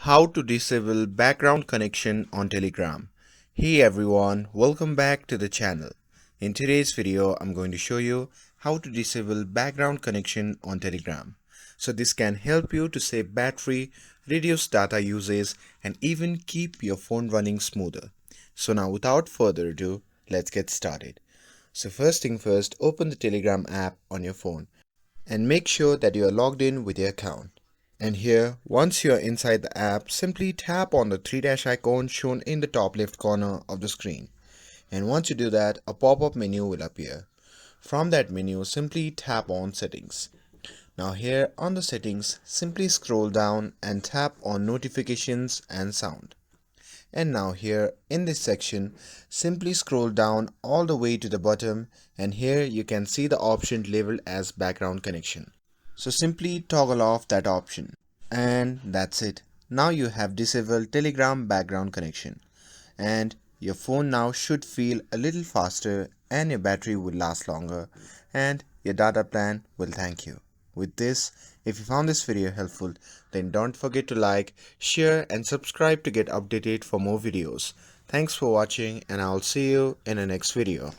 How to disable background connection on Telegram. Hey everyone, welcome back to the channel. In today's video, I'm going to show you how to disable background connection on Telegram. So this can help you to save battery, reduce data usage, and even keep your phone running smoother. So now without further ado, let's get started. So first thing first, open the Telegram app on your phone and make sure that you are logged in with your account. And here, once you are inside the app, simply tap on the three dash icon shown in the top left corner of the screen. And once you do that, a pop-up menu will appear. From that menu, simply tap on Settings. Now here on the settings, simply scroll down and tap on Notifications and Sound. And now here in this section, simply scroll down all the way to the bottom, and here you can see the option labeled as background connection. So simply toggle off that option. And that's it. Now you have disabled Telegram background connection. And your phone now should feel a little faster, and your battery will last longer, and your data plan will thank you. With this, if you found this video helpful, then don't forget to like, share and subscribe to get updated for more videos. Thanks for watching, and I'll see you in the next video.